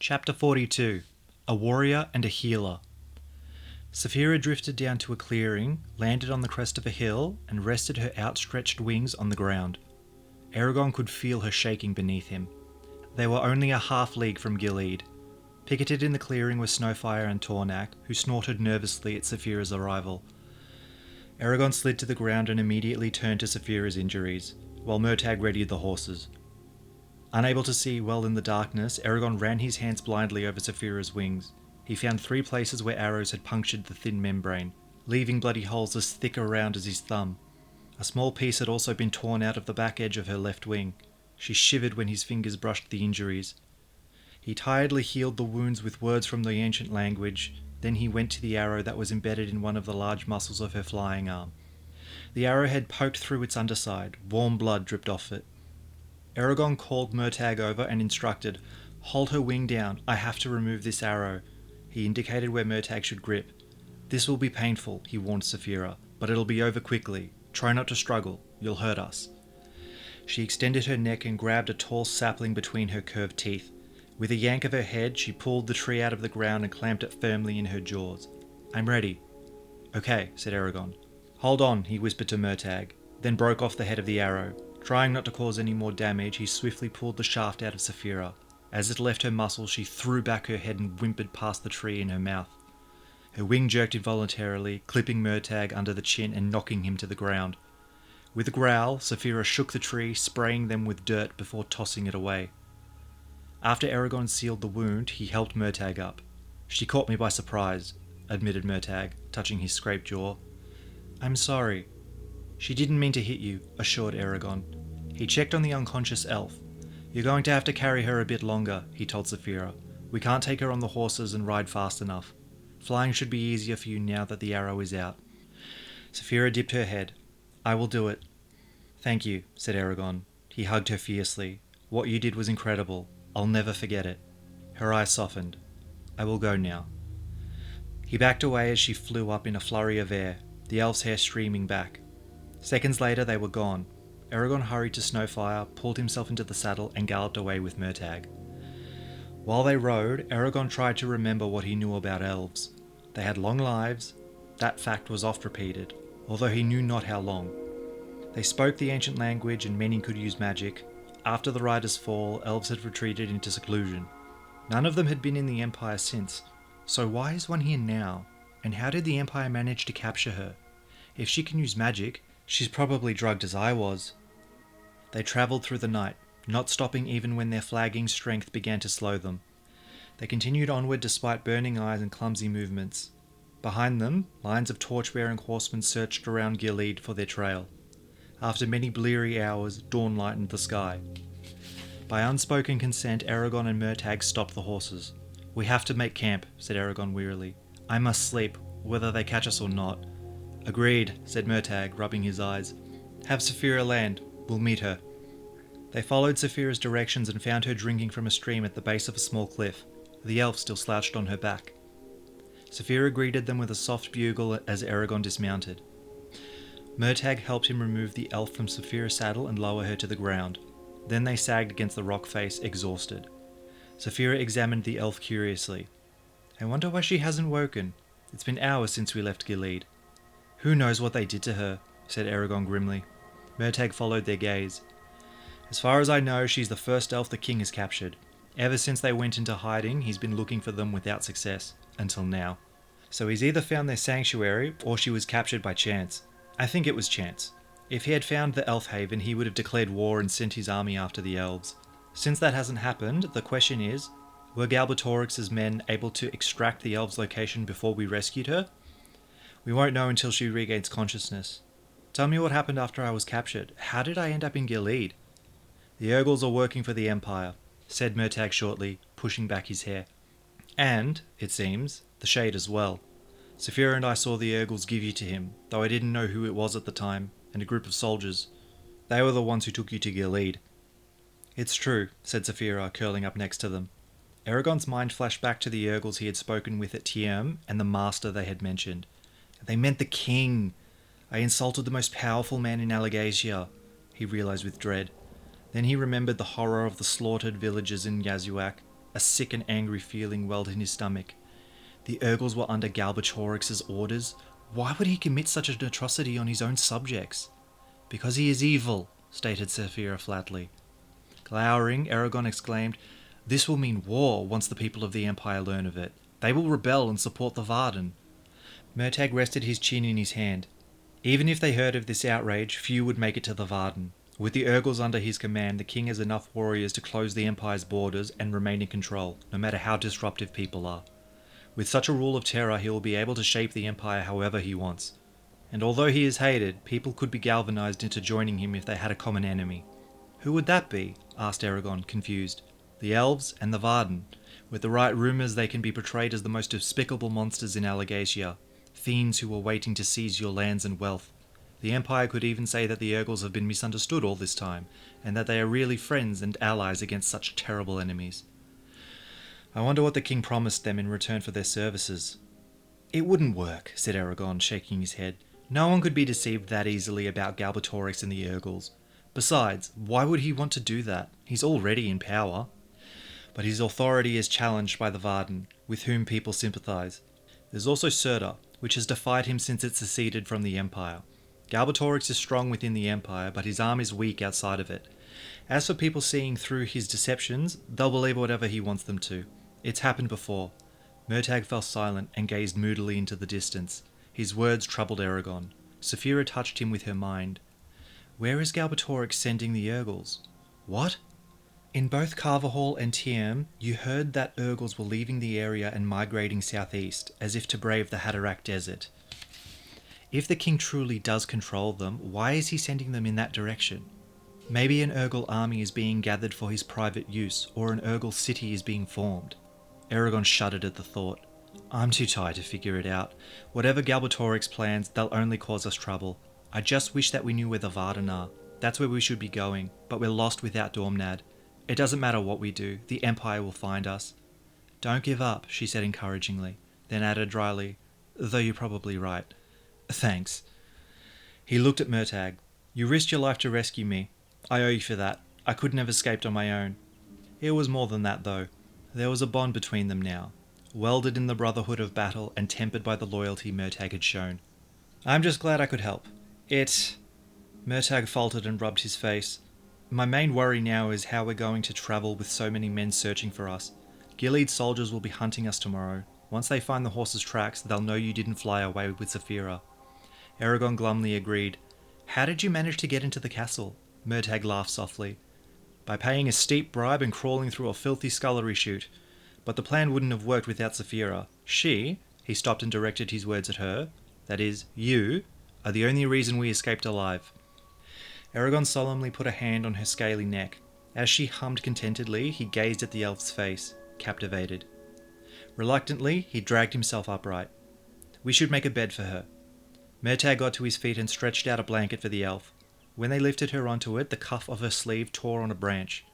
Chapter 42. A Warrior and a Healer. Saphira drifted down to a clearing, landed on the crest of a hill, and rested her outstretched wings on the ground. Eragon could feel her shaking beneath him. They were only a half-league from Gilead. Picketed in the clearing were Snowfire and Tornak, who snorted nervously at Saphira's arrival. Eragon slid to the ground and immediately turned to Saphira's injuries, while Murtagh readied the horses. Unable to see well in the darkness, Eragon ran his hands blindly over Saphira's wings. He found 3 places where arrows had punctured the thin membrane, leaving bloody holes as thick around as his thumb. A small piece had also been torn out of the back edge of her left wing. She shivered when his fingers brushed the injuries. He tiredly healed the wounds with words from the ancient language, then he went to the arrow that was embedded in one of the large muscles of her flying arm. The arrow had poked through its underside. Warm blood dripped off it. Eragon called Murtagh over and instructed, "Hold her wing down, I have to remove this arrow." He indicated where Murtagh should grip. "This will be painful," he warned Saphira, "but it'll be over quickly. Try not to struggle, you'll hurt us." She extended her neck and grabbed a tall sapling between her curved teeth. With a yank of her head, she pulled the tree out of the ground and clamped it firmly in her jaws. "I'm ready." "Okay," said Eragon. "Hold on," he whispered to Murtagh, then broke off the head of the arrow. Trying not to cause any more damage, he swiftly pulled the shaft out of Saphira. As it left her muscle, she threw back her head and whimpered past the tree in her mouth. Her wing jerked involuntarily, clipping Murtagh under the chin and knocking him to the ground. With a growl, Saphira shook the tree, spraying them with dirt before tossing it away. After Eragon sealed the wound, he helped Murtagh up. "She caught me by surprise," admitted Murtagh, touching his scraped jaw. "I'm sorry." "She didn't mean to hit you," assured Eragon. He checked on the unconscious elf. "You're going to have to carry her a bit longer," he told Saphira. "We can't take her on the horses and ride fast enough. Flying should be easier for you now that the arrow is out." Saphira dipped her head. "I will do it." "Thank you," said Eragon. He hugged her fiercely. "What you did was incredible. I'll never forget it." Her eyes softened. "I will go now." He backed away as she flew up in a flurry of air, the elf's hair streaming back. Seconds later they were gone. Eragon hurried to Snowfire, pulled himself into the saddle and galloped away with Murtagh. While they rode, Eragon tried to remember what he knew about elves. They had long lives. That fact was oft repeated, although he knew not how long. They spoke the ancient language and many could use magic. After the Rider's fall, elves had retreated into seclusion. None of them had been in the Empire since. So why is one here now? And how did the Empire manage to capture her? If she can use magic, she's probably drugged as I was. They travelled through the night, not stopping even when their flagging strength began to slow them. They continued onward despite burning eyes and clumsy movements. Behind them, lines of torch-bearing horsemen searched around Gilead for their trail. After many bleary hours, dawn lightened the sky. By unspoken consent, Eragon and Murtagh stopped the horses. "We have to make camp," said Eragon wearily. "I must sleep, whether they catch us or not." "Agreed," said Murtagh, rubbing his eyes. "Have Saphira land. We'll meet her." They followed Saphira's directions and found her drinking from a stream at the base of a small cliff. The elf still slouched on her back. Saphira greeted them with a soft bugle as Eragon dismounted. Murtagh helped him remove the elf from Saphira's saddle and lower her to the ground. Then they sagged against the rock face, exhausted. Saphira examined the elf curiously. "I wonder why she hasn't woken. It's been hours since we left Gilead." "Who knows what they did to her," said Eragon grimly. Murtagh followed their gaze. "As far as I know, she's the first elf the king has captured. Ever since they went into hiding, he's been looking for them without success, until now. So he's either found their sanctuary, or she was captured by chance. I think it was chance. If he had found the elf haven, he would have declared war and sent his army after the elves. Since that hasn't happened, the question is, were Galbatorix's men able to extract the elf's location before we rescued her? We won't know until she regains consciousness. Tell me what happened after I was captured. How did I end up in Gilead?" "The Urgles are working for the Empire," said Murtagh shortly, pushing back his hair. "And, it seems, the Shade as well. Saphira and I saw the Urgles give you to him, though I didn't know who it was at the time, and a group of soldiers. They were the ones who took you to Gilead." "It's true," said Saphira, curling up next to them. Eragon's mind flashed back to the Urgles he had spoken with at Tierm and the master they had mentioned. They meant the king! I insulted the most powerful man in Alagasia, he realized with dread. Then he remembered the horror of the slaughtered villagers in Yazuak. A sick and angry feeling welled in his stomach. The Urgles were under Galbatorix's orders. Why would he commit such an atrocity on his own subjects? Because he is evil, stated Saphira flatly. Glowering, Eragon exclaimed, "This will mean war once the people of the Empire learn of it. They will rebel and support the Varden." Murtagh rested his chin in his hand. Even if they heard of this outrage, few would make it to the Varden. With the Urgles under his command, the king has enough warriors to close the Empire's borders and remain in control, no matter how disruptive people are. With such a rule of terror, he will be able to shape the Empire however he wants. And although he is hated, people could be galvanized into joining him if they had a common enemy. Who would that be? Asked Eragon, confused. The Elves and the Varden. With the right rumours, they can be portrayed as the most despicable monsters in Allegatia, fiends who are waiting to seize your lands and wealth. The Empire could even say that the Urgles have been misunderstood all this time, and that they are really friends and allies against such terrible enemies. I wonder what the king promised them in return for their services. It wouldn't work, said Eragon, shaking his head. No one could be deceived that easily about Galbatorix and the Urgles. Besides, why would he want to do that? He's already in power. But his authority is challenged by the Varden, with whom people sympathise. There's also Surta, which has defied him since it seceded from the Empire. Galbatorix is strong within the Empire, but his arm is weak outside of it. As for people seeing through his deceptions, they'll believe whatever he wants them to. It's happened before. Murtagh fell silent and gazed moodily into the distance. His words troubled Eragon. Saphira touched him with her mind. Where is Galbatorix sending the Urgles? What? In both Carverhall and Tierm, you heard that Urgles were leaving the area and migrating southeast, as if to brave the Hatterack Desert. If the king truly does control them, why is he sending them in that direction? Maybe an Urgle army is being gathered for his private use, or an Urgle city is being formed. Eragon shuddered at the thought. I'm too tired to figure it out. Whatever Galbatorix plans, they'll only cause us trouble. I just wish that we knew where the Varden are. That's where we should be going, but we're lost without Dormnad. It doesn't matter what we do, the Empire will find us. Don't give up, she said encouragingly, then added dryly, though you're probably right. Thanks. He looked at Murtagh. You risked your life to rescue me. I owe you for that. I couldn't have escaped on my own. It was more than that, though. There was a bond between them now, welded in the brotherhood of battle and tempered by the loyalty Murtagh had shown. I'm just glad I could help. Murtagh faltered and rubbed his face. My main worry now is how we're going to travel with so many men searching for us. Gilead's soldiers will be hunting us tomorrow. Once they find the horse's tracks, they'll know you didn't fly away with Saphira. Eragon glumly agreed. How did you manage to get into the castle? Murtagh laughed softly. By paying a steep bribe and crawling through a filthy scullery chute. But the plan wouldn't have worked without Saphira. She, he stopped and directed his words at her, that is, you, are the only reason we escaped alive. Eragon solemnly put a hand on her scaly neck. As she hummed contentedly, he gazed at the elf's face, captivated. Reluctantly, he dragged himself upright. We should make a bed for her. Murtagh got to his feet and stretched out a blanket for the elf. When they lifted her onto it, the cuff of her sleeve tore on a branch.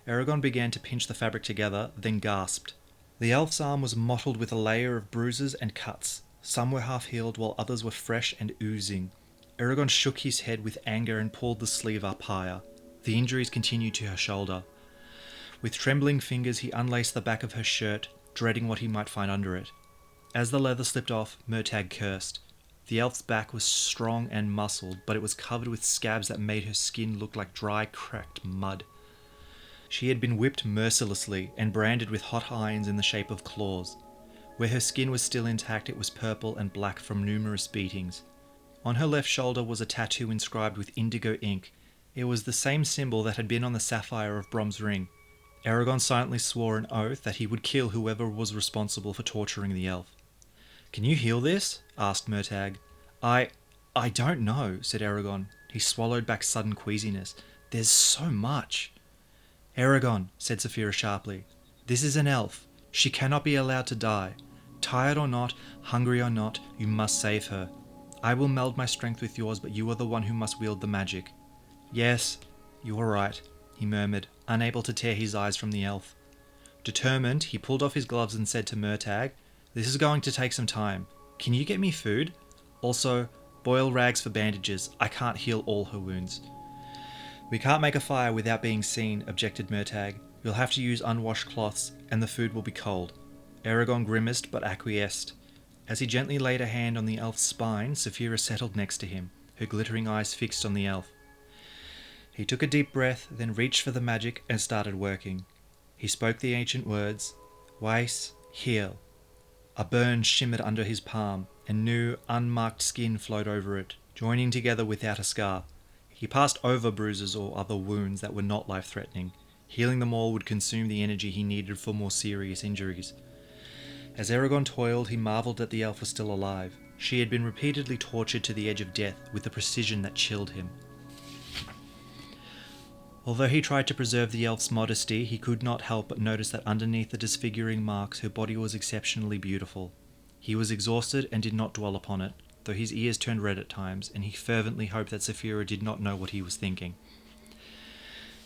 Eragon began to pinch the fabric together, then gasped. The elf's arm was mottled with a layer of bruises and cuts. Some were half-healed, while others were fresh and oozing. Eragon shook his head with anger and pulled the sleeve up higher. The injuries continued to her shoulder. With trembling fingers, he unlaced the back of her shirt, dreading what he might find under it. As the leather slipped off, Murtagh cursed. The elf's back was strong and muscled, but it was covered with scabs that made her skin look like dry, cracked mud. She had been whipped mercilessly and branded with hot irons in the shape of claws. Where her skin was still intact, it was purple and black from numerous beatings. On her left shoulder was a tattoo inscribed with indigo ink. It was the same symbol that had been on the sapphire of Brom's ring. Eragon silently swore an oath that he would kill whoever was responsible for torturing the elf. Can you heal this? Asked Murtagh. I don't know, said Eragon. He swallowed back sudden queasiness. There's so much. Eragon, said Saphira sharply. This is an elf. She cannot be allowed to die. Tired or not, hungry or not, you must save her. I will meld my strength with yours, but you are the one who must wield the magic. Yes, you are right, he murmured, unable to tear his eyes from the elf. Determined, he pulled off his gloves and said to Murtagh, This is going to take some time. Can you get me food? Also, boil rags for bandages. I can't heal all her wounds. We can't make a fire without being seen, objected Murtagh. You'll have to use unwashed cloths, and the food will be cold." Eragon grimaced but acquiesced. As he gently laid a hand on the elf's spine, Saphira settled next to him, her glittering eyes fixed on the elf. He took a deep breath, then reached for the magic and started working. He spoke the ancient words, "Weiss, heal." A burn shimmered under his palm, and new, unmarked skin flowed over it, joining together without a scar. He passed over bruises or other wounds that were not life-threatening. Healing them all would consume the energy he needed for more serious injuries. As Eragon toiled, he marvelled that the elf was still alive. She had been repeatedly tortured to the edge of death with a precision that chilled him. Although he tried to preserve the elf's modesty, he could not help but notice that underneath the disfiguring marks her body was exceptionally beautiful. He was exhausted and did not dwell upon it, though his ears turned red at times, and he fervently hoped that Saphira did not know what he was thinking.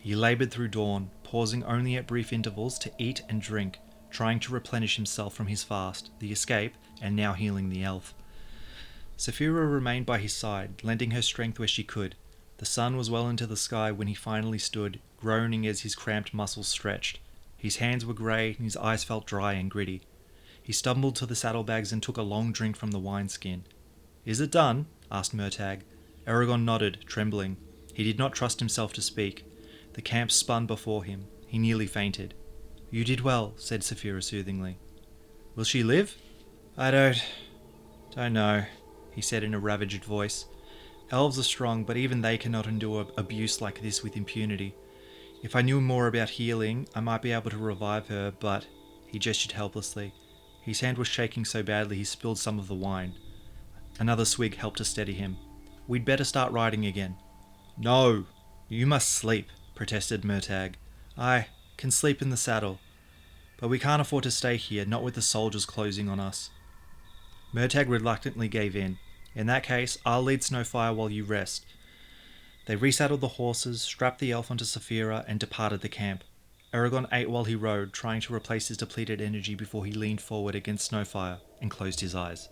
He laboured through dawn, pausing only at brief intervals to eat and drink, trying to replenish himself from his fast, the escape, and now healing the elf. Saphira remained by his side, lending her strength where she could. The sun was well into the sky when he finally stood, groaning as his cramped muscles stretched. His hands were grey and his eyes felt dry and gritty. He stumbled to the saddlebags and took a long drink from the wineskin. "Is it done?" asked Murtagh. Eragon nodded, trembling. He did not trust himself to speak. The camp spun before him. He nearly fainted. "You did well," said Saphira soothingly. "Will she live?" "I don't know," he said in a ravaged voice. "Elves are strong, but even they cannot endure abuse like this with impunity. If I knew more about healing, I might be able to revive her, but..." He gestured helplessly. His hand was shaking so badly he spilled some of the wine. Another swig helped to steady him. "We'd better start riding again." "No, you must sleep," protested Murtagh. "I can sleep in the saddle, but we can't afford to stay here, not with the soldiers closing on us." Murtagh reluctantly gave in. "In that case, I'll lead Snowfire while you rest." They resaddled the horses, strapped the elf onto Saphira, and departed the camp. Eragon ate while he rode, trying to replace his depleted energy before he leaned forward against Snowfire and closed his eyes.